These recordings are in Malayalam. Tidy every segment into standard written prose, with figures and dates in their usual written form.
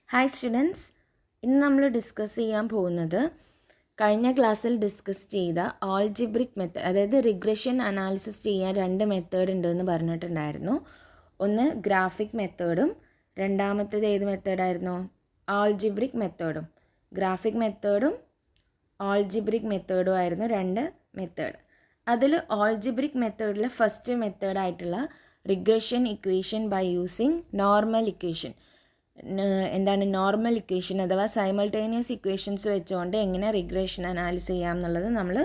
ഹായ് സ്റ്റുഡൻസ്, ഇന്ന് നമ്മൾ ഡിസ്കസ് ചെയ്യാൻ പോകുന്നത് കഴിഞ്ഞ ക്ലാസ്സിൽ ഡിസ്കസ് ചെയ്ത ആൾജിബ്രിക് മെത്തേഡ്, അതായത് റിഗ്രഷൻ അനാലിസിസ് ചെയ്യാൻ രണ്ട് മെത്തേഡ് ഉണ്ടെന്ന് പറഞ്ഞിട്ടുണ്ടായിരുന്നു. ഒന്ന് ഗ്രാഫിക് മെത്തേഡും രണ്ടാമത്തേത് ഏത് മെത്തേഡായിരുന്നു? ആൾജിബ്രിക് മെത്തേഡും. ഗ്രാഫിക് മെത്തേഡും ആൾജിബ്രിക് മെത്തേഡും ആയിരുന്നു രണ്ട് മെത്തേഡ്. അതിൽ ആൾജിബ്രിക് മെത്തേഡിൽ ഫസ്റ്റ് മെത്തേഡായിട്ടുള്ള regression equation by using normal equation, എന്താണ് നോർമൽ ഇക്വേഷൻ അഥവാ സൈമൾട്ടേനിയസ് ഇക്വേഷൻസ് വെച്ചുകൊണ്ട് എങ്ങനെ റിഗ്രഷൻ അനാലിസ് ചെയ്യാം എന്നുള്ളത് നമ്മൾ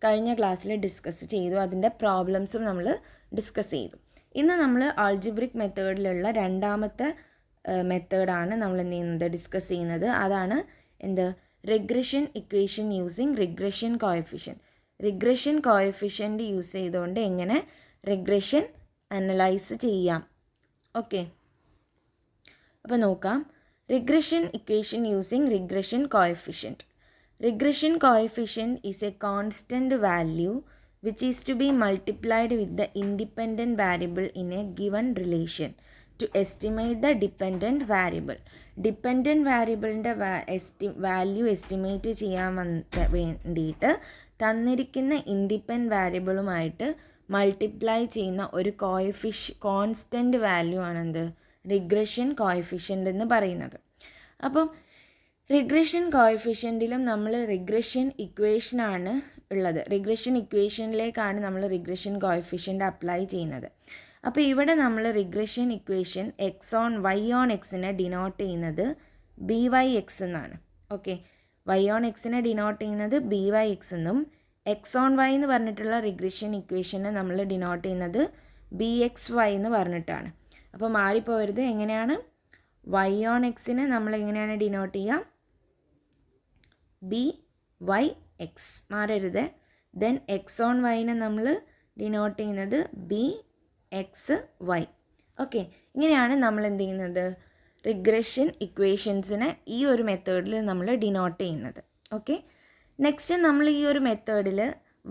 കഴിഞ്ഞ ക്ലാസ്സിൽ ഡിസ്കസ് ചെയ്തു. അതിൻ്റെ പ്രോബ്ലംസും നമ്മൾ ഡിസ്കസ് ചെയ്തു. ഇന്ന് നമ്മൾ ആൾജിബ്രിക് മെത്തേഡിലുള്ള രണ്ടാമത്തെ മെത്തേഡാണ് നമ്മൾ എന്ത് ചെയ്യുന്നത്, ഡിസ്കസ് ചെയ്യുന്നത്. അതാണ് എന്ത്, regression equation using regression coefficient. Regression coefficient use ചെയ്തുകൊണ്ട് എങ്ങനെ റിഗ്രഷൻ അനലൈസ് ചെയ്യാം. ഓക്കെ, അപ്പോൾ നോക്കാം. Regression equation using regression coefficient. Regression coefficient is A constant value which is to be multiplied with the independent variable in a given relation to estimate the dependent variable. Dependent വാരിയബിളിൻ്റെ വാല്യൂ എസ്റ്റിമേറ്റ് ചെയ്യാൻ വേണ്ടിയിട്ട് തന്നിരിക്കുന്ന ഇൻഡിപെൻഡൻറ്റ് വാരിയബിളുമായിട്ട് മൾട്ടിപ്ലൈ ചെയ്യുന്ന ഒരു കോൺസ്റ്റൻറ്റ് വാല്യൂ ആണെന്ത്, റിഗ്രഷൻ കോഎഫിഷ്യൻ്റ് എന്ന് പറയുന്നത്. അപ്പം റിഗ്രഷൻ കോഎഫിഷ്യൻറ്റിലും നമ്മൾ റിഗ്രഷൻ ഇക്വേഷനാണ് ഉള്ളത്. റിഗ്രഷൻ ഇക്വേഷനിലേക്കാണ് നമ്മൾ റിഗ്രഷൻ കോഎഫിഷ്യൻ്റ് അപ്ലൈ ചെയ്യുന്നത്. അപ്പോൾ ഇവിടെ നമ്മൾ റിഗ്രഷൻ ഇക്വേഷൻ വൈ ഓൺ എക്സിനെ ഡിനോട്ട് ചെയ്യുന്നത് ബി വൈ എക്സ് എന്നാണ്. ഓക്കെ, വൈ ഓൺ എക്സിനെ ഡിനോട്ട് ചെയ്യുന്നത് ബി വൈ എക്സ് എന്നും എക്സ് ഓൺ വൈ എന്ന് പറഞ്ഞിട്ടുള്ള റിഗ്രഷൻ ഇക്വേഷനെ നമ്മൾ ഡിനോട്ട് ചെയ്യുന്നത് ബി എക്സ് വൈ എന്ന് പറഞ്ഞിട്ടാണ്. അപ്പോൾ മാറിപ്പോവരുത്. എങ്ങനെയാണ് വൈ ഓൺ എക്സിനെ നമ്മൾ എങ്ങനെയാണ് ഡിനോട്ട് ചെയ്യുക? ബി വൈ എക്സ്, മാറരുത്. ദെൻ എക്സ് ഓൺ വൈനെ നമ്മൾ ഡിനോട്ട് ചെയ്യുന്നത് ബി എക്സ് വൈ. ഓക്കെ, ഇങ്ങനെയാണ് നമ്മൾ എന്ത് ചെയ്യുന്നത്, റിഗ്രഷൻ ഇക്വേഷൻസിനെ ഈ ഒരു മെത്തേഡിൽ നമ്മൾ ഡിനോട്ട് ചെയ്യുന്നത്. ഓക്കെ, നെക്സ്റ്റ് നമ്മൾ ഈ ഒരു മെത്തേഡിൽ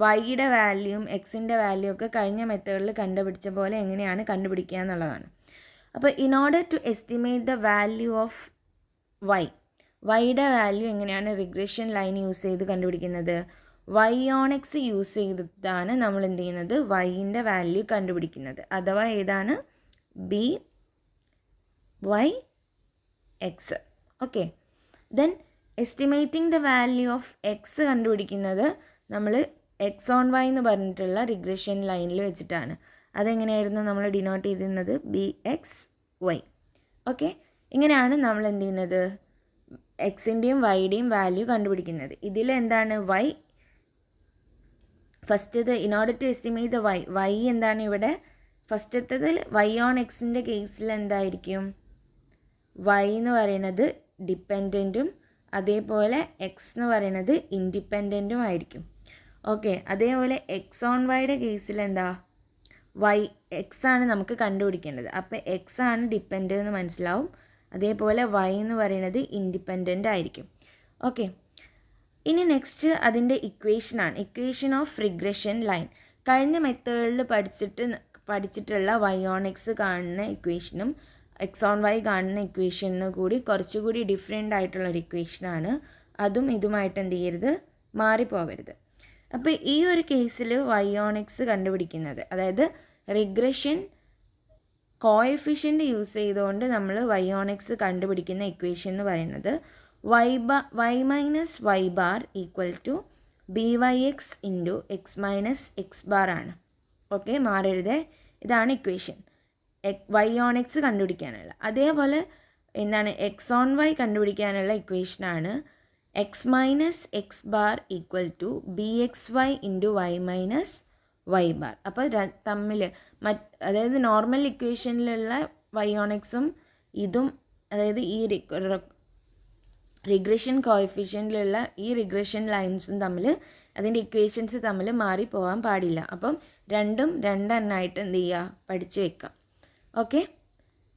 വൈയുടെ വാല്യൂയും എക്സിൻ്റെ വാല്യൂ ഒക്കെ കഴിഞ്ഞ മെത്തേഡിൽ കണ്ടുപിടിച്ച പോലെ എങ്ങനെയാണ് കണ്ടുപിടിക്കുക എന്നുള്ളതാണ്. അപ്പോൾ in order to estimate the value of വൈയുടെ വാല്യൂ എങ്ങനെയാണ് റിഗ്രഷൻ ലൈൻ യൂസ് ചെയ്ത് കണ്ടുപിടിക്കുന്നത്? വൈ ഓൺ എക്സ് യൂസ് ചെയ്തിട്ടാണ് നമ്മൾ എന്ത് ചെയ്യുന്നത്, വൈൻ്റെ വാല്യൂ കണ്ടുപിടിക്കുന്നത്. അഥവാ ഏതാണ്, B Y X. Okay, then estimating the value of X കണ്ടുപിടിക്കുന്നത് നമ്മൾ എക്സ് ഓൺ വൈ എന്ന് പറഞ്ഞിട്ടുള്ള റിഗ്രഷൻ ലൈനിൽ വെച്ചിട്ടാണ്. അതെങ്ങനെയായിരുന്നു നമ്മൾ ഡിനോട്ട് ചെയ്തിരുന്നത്? B x Y. ഓക്കെ, ഇങ്ങനെയാണ് നമ്മൾ എന്ത് ചെയ്യുന്നത്, എക്സിൻ്റെയും വൈയുടെയും വാല്യൂ കണ്ടുപിടിക്കുന്നത്. ഇതിൽ എന്താണ് വൈ ഫസ്റ്റത്, in order to estimate the y എന്താണ് ഇവിടെ ഫസ്റ്റത്തതിൽ വൈ ഓൺ എക്സിൻ്റെ കേസിൽ എന്തായിരിക്കും, വൈ എന്ന് പറയുന്നത് ഡിപ്പെൻഡൻറ്റും അതേപോലെ എക്സ് എന്ന് പറയുന്നത് ഇൻഡിപെൻഡൻറ്റും ആയിരിക്കും. ഓക്കെ, അതേപോലെ എക്സ് ഓൺ വൈയുടെ കേസിൽ എന്താ, വൈ എക്സ് ആണ് നമുക്ക് കണ്ടുപിടിക്കേണ്ടത്. അപ്പോൾ എക്സ് ആണ് ഡിപ്പെൻഡൻ്റ് എന്ന് മനസ്സിലാവും. അതേപോലെ വൈ എന്ന് പറയുന്നത് ഇൻഡിപെൻഡൻ്റ് ആയിരിക്കും. ഓക്കെ, ഇനി നെക്സ്റ്റ് അതിൻ്റെ ഇക്വേഷനാണ്, ഇക്വേഷൻ ഓഫ് റിഗ്രഷൻ ലൈൻ. കഴിഞ്ഞ മെത്തേഡിൽ പഠിച്ചിട്ടുള്ള വൈ ഓൺ എക്സ് കാണുന്ന ഇക്വേഷനും എക്സ് ഓൺ വൈ കാണുന്ന ഇക്വേഷനും കൂടി കുറച്ചുകൂടി ഡിഫറെൻ്റ് ആയിട്ടുള്ളൊരു ഇക്വേഷനാണ്. അതും ഇതുമായിട്ട് എന്ത് ചെയ്യരുത്, മാറിപ്പോവരുത്. അപ്പോൾ ഈ ഒരു കേസിൽ വൈ ഓൺ എക്സ് കണ്ടുപിടിക്കുന്നത്, അതായത് റിഗ്രഷൻ കോഎഫിഷ്യൻ്റ് യൂസ് ചെയ്തുകൊണ്ട് നമ്മൾ വൈ ഓൺ എക്സ് കണ്ടുപിടിക്കുന്ന ഇക്വേഷൻ എന്ന് പറയുന്നത് Y minus Y bar equal to B Y X into X minus X bar ആണ്. ഓക്കെ, മാറരുത്. ഇതാണ് ഇക്വേഷൻ വൈ ഓൺ എക്സ് കണ്ടുപിടിക്കാനുള്ള. അതേപോലെ എന്താണ്, എക്സ് ഓൺ വൈ കണ്ടുപിടിക്കാനുള്ള ഇക്വേഷനാണ് x minus X bar equal to b x y into y minus Y bar. അപ്പോൾ തമ്മിൽ അതായത് നോർമൽ ഇക്വേഷനിലുള്ള വൈ ഓൺ എക്സും ഇതും, അതായത് ഈ റിഗ്രഷൻ കോഎഫിഷ്യൻറ്റിലുള്ള ഈ റിഗ്രഷൻ ലൈൻസും തമ്മിൽ, അതിൻ്റെ ഇക്വേഷൻസ് തമ്മിൽ മാറിപ്പോകാൻ പാടില്ല. അപ്പം രണ്ടും രണ്ടെണ്ണമായിട്ട് എന്ത് ചെയ്യുക, പഠിച്ച് വെക്കാം. ഓക്കെ,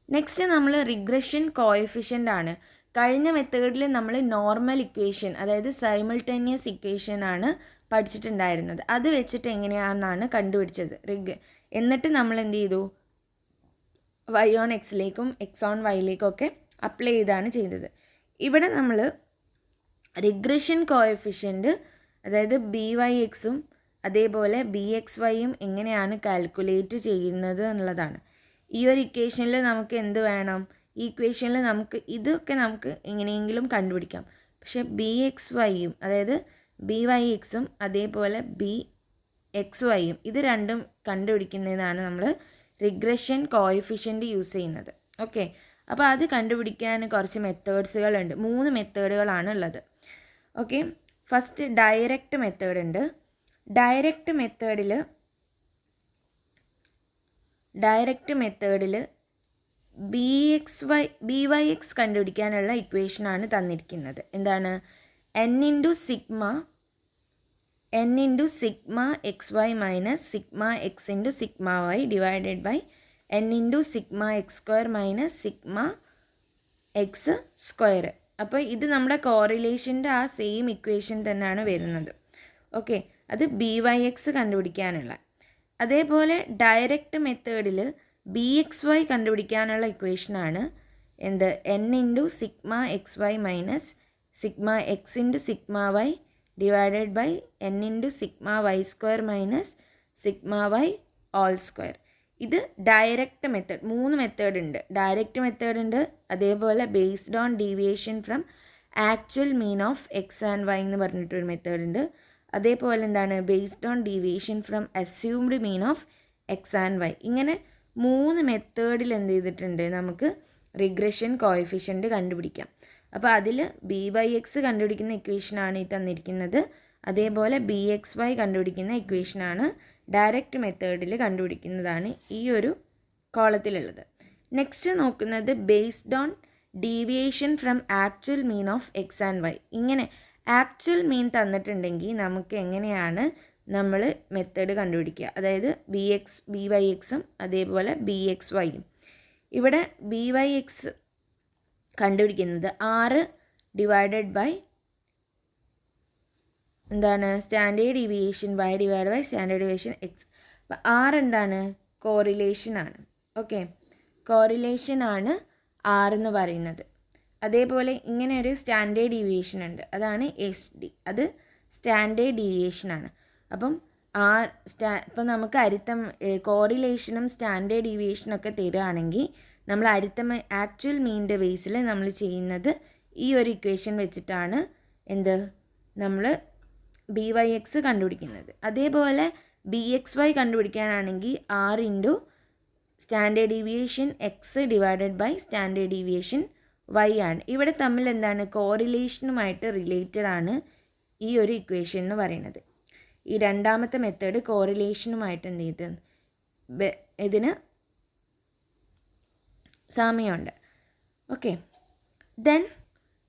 നെക്സ്റ്റ് നമ്മൾ റിഗ്രഷൻ കോഎഫിഷ്യൻ്റ് ആണ്. കഴിഞ്ഞ മെത്തേഡിൽ നമ്മൾ നോർമൽ ഇക്വേഷൻ, അതായത് സൈമൾട്ടേനിയസ് ഇക്വേഷൻ ആണ് പഠിച്ചിട്ടുണ്ടായിരുന്നത്. അത് വെച്ചിട്ട് എങ്ങനെയാണെന്നാണ് കണ്ടുപിടിച്ചത്. എന്നിട്ട് നമ്മൾ എന്ത് ചെയ്തു, വൈ ഓൺ എക്സിലേക്കും എക്സ് ഓൺ വൈയിലേക്കും ഒക്കെ അപ്ലൈ ചെയ്താണ് ചെയ്തത്. ഇവിടെ നമ്മൾ റിഗ്രഷൻ കോഎഫിഷ്യൻറ്റ്, അതായത് BYXും അതേപോലെ BXYയും എങ്ങനെയാണ് കാൽക്കുലേറ്റ് ചെയ്യുന്നത് എന്നുള്ളതാണ്. ഈ ഒരു ഇക്വേഷനിൽ നമുക്ക് എന്ത് വേണം? ഈ ഇക്വേഷനിൽ നമുക്ക് ഇതൊക്കെ നമുക്ക് എങ്ങനെയെങ്കിലും കണ്ടുപിടിക്കാം. പക്ഷേ BXYയും അതായത് BYXും അതേപോലെ BXYയും ഇത് രണ്ടും കണ്ടുപിടിക്കുന്നതിനാണ് നമ്മൾ റിഗ്രഷൻ കോഎഫിഷ്യൻറ്റ് യൂസ് ചെയ്യുന്നത്. ഓക്കെ, അപ്പോൾ അത് കണ്ടുപിടിക്കാൻ കുറച്ച് മെത്തേഡ്സുകളുണ്ട്. 3 മെത്തേഡുകളാണ് ഉള്ളത്. ഓക്കെ, ഫസ്റ്റ് ഡയറക്റ്റ് മെത്തേഡ് ഉണ്ട്. ഡയറക്റ്റ് മെത്തേഡിൽ BYX കണ്ടുപിടിക്കാനുള്ള ഇക്വേഷനാണ് തന്നിരിക്കുന്നത്. എന്താണ്? n into sigma XY minus sigma X into sigma Y divided by n into sigma X square minus sigma X square. അപ്പോൾ ഇത് നമ്മുടെ കോറിലേഷൻ്റെ ആ സെയിം ഇക്വേഷൻ തന്നെയാണ് വരുന്നത്. ഓക്കെ, അത് BYX കണ്ടുപിടിക്കാനുള്ള. അതേപോലെ ഡയറക്റ്റ് മെത്തേഡിൽ BXY കണ്ടുപിടിക്കാനുള്ള ഇക്വേഷനാണ് എന്ത്? n into sigma XY minus sigma X into sigma Y divided by n into sigma Y square minus sigma Y all square. ഇത് ഡയറക്റ്റ് മെത്തേഡ്. 3 മെത്തേഡ് ഉണ്ട്. ഡയറക്റ്റ് മെത്തേഡ് ഉണ്ട്, അതേപോലെ based on deviation from actual mean of X and Y എന്ന് പറഞ്ഞിട്ടൊരു മെത്തേഡ് ഉണ്ട്. അതേപോലെ എന്താണ്? Based on deviation from assumed mean of X and Y. ഇങ്ങനെ 3 മെത്തേഡിൽ എന്ത് ചെയ്തിട്ടുണ്ട്? നമുക്ക് റിഗ്രഷൻ കോഎഫിഷ്യൻറ്റ് കണ്ടുപിടിക്കാം. അപ്പോൾ അതിൽ BYX കണ്ടുപിടിക്കുന്ന ഇക്വേഷനാണ് ഈ തന്നിരിക്കുന്നത്. അതേപോലെ BXY കണ്ടുപിടിക്കുന്ന ഇക്വേഷനാണ് ഡയറക്റ്റ് മെത്തേഡിൽ കണ്ടുപിടിക്കുന്നതാണ് ഈ ഒരു കോളത്തിലുള്ളത്. നെക്സ്റ്റ് നോക്കുന്നത് based on deviation from actual mean of X and Y. ഇങ്ങനെ ആക്ച്വൽ മീൻ തന്നിട്ടുണ്ടെങ്കിൽ നമുക്ക് എങ്ങനെയാണ് നമ്മൾ മെത്തേഡ് കണ്ടുപിടിക്കുക? അതായത് BYXും അതേപോലെ BXYയും. ഇവിടെ BYX കണ്ടുപിടിക്കുന്നത് 6 ഡിവൈഡഡ് ബൈ എന്താണ്? Standard deviation y divide by standard deviation x. അപ്പോൾ 6 എന്താണ്? കോറിലേഷനാണ്. ഓക്കെ, കോറിലേഷനാണ് 6 എന്ന് പറയുന്നത്. അതേപോലെ ഇങ്ങനെ ഒരു സ്റ്റാൻഡേർഡ് ഡീവിയേഷൻ ഉണ്ട്, അതാണ് SD. അത് സ്റ്റാൻഡേർഡ് ഡീവിയേഷനാണ്. അപ്പം ഇപ്പം നമുക്ക് കോറിലേഷനും സ്റ്റാൻഡേർഡ് ഡീവിയേഷനൊക്കെ തരികയാണെങ്കിൽ നമ്മൾ ആക്ച്വൽ മീനിൻ്റെ ബേസിൽ നമ്മൾ ചെയ്യുന്നത് ഈ ഒരു ഇക്വേഷൻ വെച്ചിട്ടാണ് എന്ത്? നമ്മൾ BYX കണ്ടുപിടിക്കുന്നത്. അതേപോലെ BXY കണ്ടുപിടിക്കാനാണെങ്കിൽ 6 into standard deviation X divided by standard deviation Y ആണ്. ഇവിടെ തമ്മിൽ എന്താണ്? കോറിലേഷനുമായിട്ട് റിലേറ്റഡ് ആണ് ഈ ഒരു ഇക്വേഷൻ എന്ന് പറയുന്നത്. ഈ രണ്ടാമത്തെ മെത്തേഡ് കോറിലേഷനുമായിട്ട് എന്ത് ചെയ്ത് ഇതിന് സാമ്യമുണ്ട്. Okay, then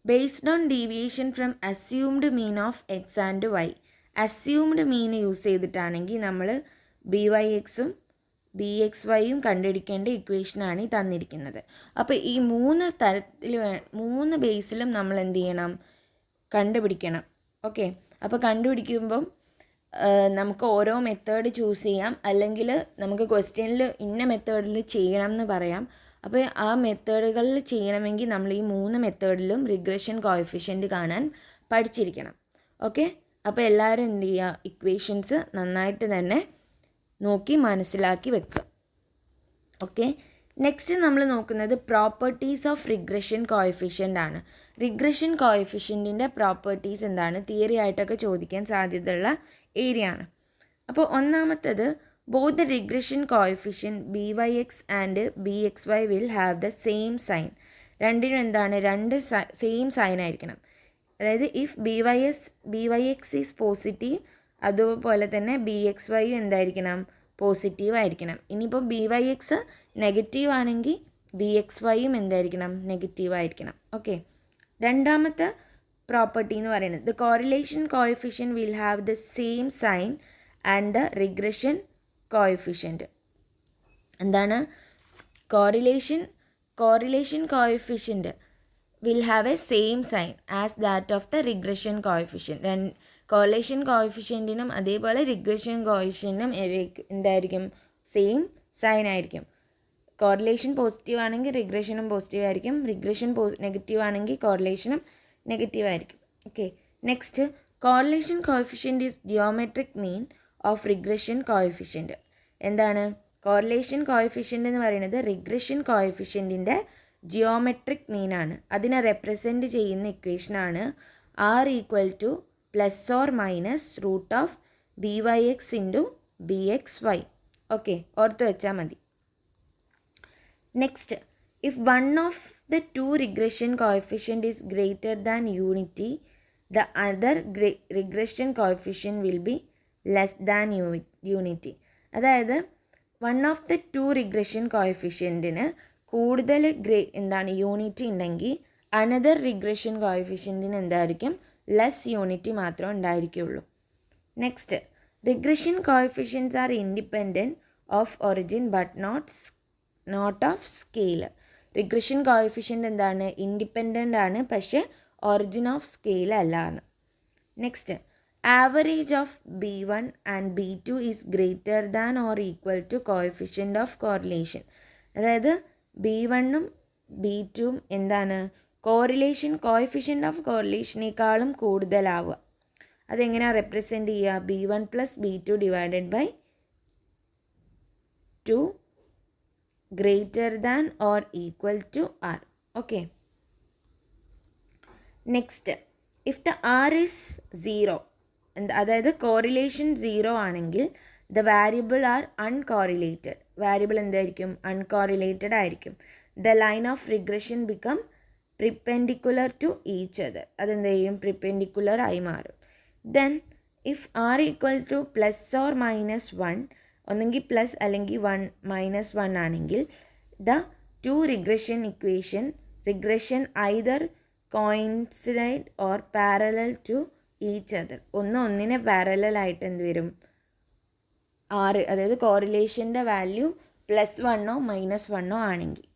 based on deviation from assumed mean of X and y. Assumed mean use ചെയ്തിട്ടാണെങ്കിൽ നമ്മൾ BYXും BXYയും കണ്ടുപിടിക്കേണ്ട ഇക്വേഷനാണ് ഈ തന്നിരിക്കുന്നത്. അപ്പോൾ ഈ 3 ബേസിലും നമ്മൾ എന്ത് ചെയ്യണം? കണ്ടുപിടിക്കണം. ഓക്കെ, അപ്പോൾ കണ്ടുപിടിക്കുമ്പം നമുക്ക് ഓരോ മെത്തേഡ് ചൂസ് ചെയ്യാം, അല്ലെങ്കിൽ നമുക്ക് ക്വസ്റ്റ്യനിൽ ഇന്ന മെത്തേഡിൽ ചെയ്യണം എന്ന് പറയാം. അപ്പോൾ ആ മെത്തേഡുകളിൽ ചെയ്യണമെങ്കിൽ നമ്മൾ ഈ 3 മെത്തേഡിലും റിഗ്രഷൻ കോഎഫിഷ്യൻറ്റ് കാണാൻ പഠിച്ചിരിക്കണം. ഓക്കെ, അപ്പോൾ എല്ലാവരും എന്ത് ചെയ്യുക? ഇക്വേഷൻസ് നന്നായിട്ട് തന്നെ നോക്കി മനസ്സിലാക്കി വെക്കുക. ഓക്കെ, നെക്സ്റ്റ് നമ്മൾ നോക്കുന്നത് പ്രോപ്പർട്ടീസ് ഓഫ് റിഗ്രഷൻ കോഎഫിഷ്യൻ്റ് ആണ്. റിഗ്രഷൻ കോഎഫിഷ്യൻറ്റിൻ്റെ പ്രോപ്പർട്ടീസ് എന്താണ്? തിയറി ആയിട്ടൊക്കെ ചോദിക്കാൻ സാധ്യതയുള്ള ഏരിയ ആണ്. അപ്പോൾ ഒന്നാമത്തേത്, both the regression coefficient BYX and BXY will have the same sign. രണ്ടിനും എന്താണ്? സെയിം സൈൻ ആയിരിക്കണം. അതായത് ഇഫ് BYX ഈസ് പോസിറ്റീവ്, അതുപോലെ തന്നെ BXYയും എന്തായിരിക്കണം? പോസിറ്റീവ് ആയിരിക്കണം. ഇനിയിപ്പോൾ BYX നെഗറ്റീവ് ആണെങ്കിൽ BXYയും എന്തായിരിക്കണം? നെഗറ്റീവ് ആയിരിക്കണം. ഓക്കെ, രണ്ടാമത്തെ പ്രോപ്പർട്ടി എന്ന് പറയുന്നത് the correlation coefficient will have the same sign and the regression coefficient. എന്താണ്? Correlation coefficient will have a same sign as that of the regression coefficient. Correlation കോഎഫിഷ്യൻറ്റിനും അതേപോലെ റിഗ്രഷൻ കോഎഫിഷ്യൻറ്റിനും എന്തായിരിക്കും? സെയിം സൈൻ ആയിരിക്കും. കോറിലേഷൻ പോസിറ്റീവ് ആണെങ്കിൽ റിഗ്രഷനും പോസിറ്റീവ് ആയിരിക്കും, റിഗ്രഷൻ നെഗറ്റീവ് ആണെങ്കിൽ കോറിലേഷനും നെഗറ്റീവ് ആയിരിക്കും. Okay, next correlation coefficient is geometric mean of regression coefficient. എന്താണ് കോറിലേഷൻ കോഎഫിഷ്യൻ്റ് എന്ന് പറയുന്നത്? റിഗ്രഷൻ കോഎഫിഷ്യൻറ്റിൻ്റെ ജിയോമെട്രിക് മീനാണ്. അതിനെ റെപ്രസെൻറ്റ് ചെയ്യുന്ന ഇക്വേഷനാണ് R = ± √BYX × BXY. ഓക്കെ, ഓർത്ത് വെച്ചാൽ മതി. Next, if one of the two regression coefficient is greater than unity, the other regression coefficient will be less than unity. അതായത് one of the two regression കോഎഫിഷ്യൻറ്റിന് കൂടുതൽ യൂണിറ്റി ഉണ്ടെങ്കിൽ അനദർ റിഗ്രഷൻ കോഎഫിഷ്യൻറ്റിന് എന്തായിരിക്കും? ലെസ് യൂണിറ്റി മാത്രമേ ഉണ്ടായിരിക്കുള്ളൂ. Next, regression coefficients are independent of origin but not of scale. Regression coefficient എന്താണ്? ഇൻഡിപെൻഡൻ്റ് ആണ്, പക്ഷേ ഒറിജിൻ ഓഫ് സ്കെയിൽ അല്ല എന്ന്. Next, average of B1 and B2 is greater than or equal to coefficient of കോറിലേഷൻ. അതായത് B1ഉം B2ഉം എന്താണ്? കോഎഫിഷ്യൻ്റ് ഓഫ് കോറിലേഷനേക്കാളും കൂടുതലാവുക. അതെങ്ങനെയാണ് റെപ്രസെൻറ്റ് ചെയ്യുക? B1 + B2 divided by 2 greater than or equal to R. Okay. Next, if the R is 0, അതായത് കോറിലേഷൻ 0 ആണെങ്കിൽ the variable are uncorrelated. Variable എന്തായിരിക്കും? അൺകോറിലേറ്റഡ് ആയിരിക്കും. The line of regression become perpendicular to each other. അതെന്ത് ചെയ്യും? perpendicular ആയി മാറും. Then if R = ±1, ഒന്നെങ്കിൽ പ്ലസ് അല്ലെങ്കിൽ 1 - 1 ആണെങ്കിൽ the two regression either coincided or parallel to each other. ഒന്നിനെ പാരലൽ ആയിട്ട് എന്ത് വരും? 6, അതായത് കോറിലേഷൻ്റെ വാല്യൂ +1 -1 ആണെങ്കിൽ.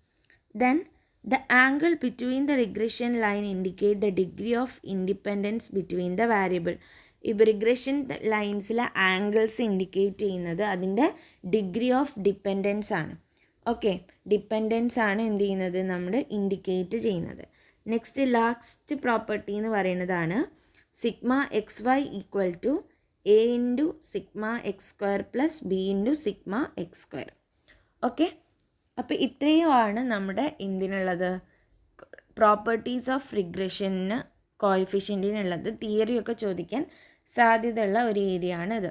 Then the angle between the regression line indicate the degree of independence between the variable. ഇപ്പോൾ റിഗ്രഷൻ ലൈൻസിലെ ആംഗിൾസ് ഇൻഡിക്കേറ്റ് ചെയ്യുന്നത് അതിൻ്റെ ഡിഗ്രി ഓഫ് ഡിപ്പെൻഡൻസ് ആണ്. ഓക്കെ, ഡിപ്പെൻഡൻസ് ആണ് എന്ത് ചെയ്യുന്നത്? നമ്മൾ ഇൻഡിക്കേറ്റ് ചെയ്യുന്നത്. നെക്സ്റ്റ്, ലാസ്റ്റ് പ്രോപ്പർട്ടി എന്ന് പറയുന്നതാണ് σxy = A × σx² + B × σx². Okay, അപ്പോൾ ഇത്രയുമാണ് നമ്മുടെ എന്തിനുള്ളത്? Properties of റിഗ്രഷന് കോഎഫിഷ്യൻറ്റിനുള്ളത്. തിയറിയൊക്കെ ചോദിക്കാൻ സാധ്യതയുള്ള ഒരു ഏരിയ ആണിത്.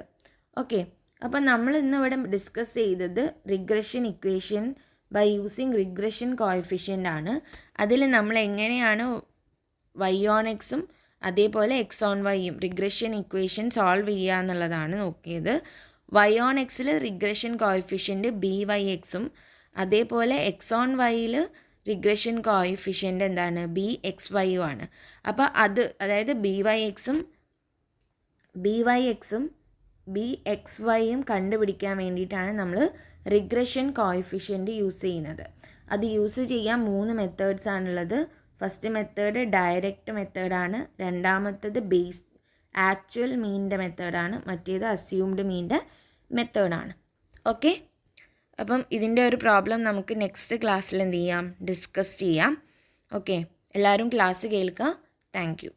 ഓക്കെ, അപ്പം നമ്മൾ ഇന്നിവിടെ ഡിസ്കസ് ചെയ്തത് regression equation by using regression coefficient ആണ്. അതിൽ നമ്മൾ എങ്ങനെയാണ് y/x അതേപോലെ x/y റിഗ്രഷൻ ഇക്വേഷൻ സോൾവ് ചെയ്യുക എന്നുള്ളതാണ് നോക്കിയത്. y/xൽ റിഗ്രഷൻ കോഎഫിഷ്യൻ്റ് BYX അതേപോലെ x/y റിഗ്രഷൻ കോഎഫിഷ്യൻ്റ് എന്താണ്? BXY ആണ്. അപ്പോൾ അതായത് BYXും BXYയും കണ്ടുപിടിക്കാൻ വേണ്ടിയിട്ടാണ് നമ്മൾ റിഗ്രഷൻ കോഎഫിഷ്യൻ്റ് യൂസ് ചെയ്യുന്നത്. അത് യൂസ് ചെയ്യാൻ 3 മെത്തേഡ്സ് ആണുള്ളത്. ഫസ്റ്റ് മെത്തേഡ് ഡയറക്റ്റ് മെത്തേഡാണ്, രണ്ടാമത്തേത് ആക്ച്വൽ മീനിൻ്റെ മെത്തേഡാണ്, മറ്റേത് അസ്യൂംഡ് മീനിൻ്റെ മെത്തേഡാണ്. ഓക്കെ, അപ്പം ഇതിൻ്റെ ഒരു പ്രോബ്ലം നമുക്ക് നെക്സ്റ്റ് ക്ലാസ്സിൽ എന്ത് ചെയ്യാം? ഡിസ്കസ് ചെയ്യാം. ഓക്കെ, എല്ലാവരും ക്ലാസ് കേൾക്കുക. Thank you.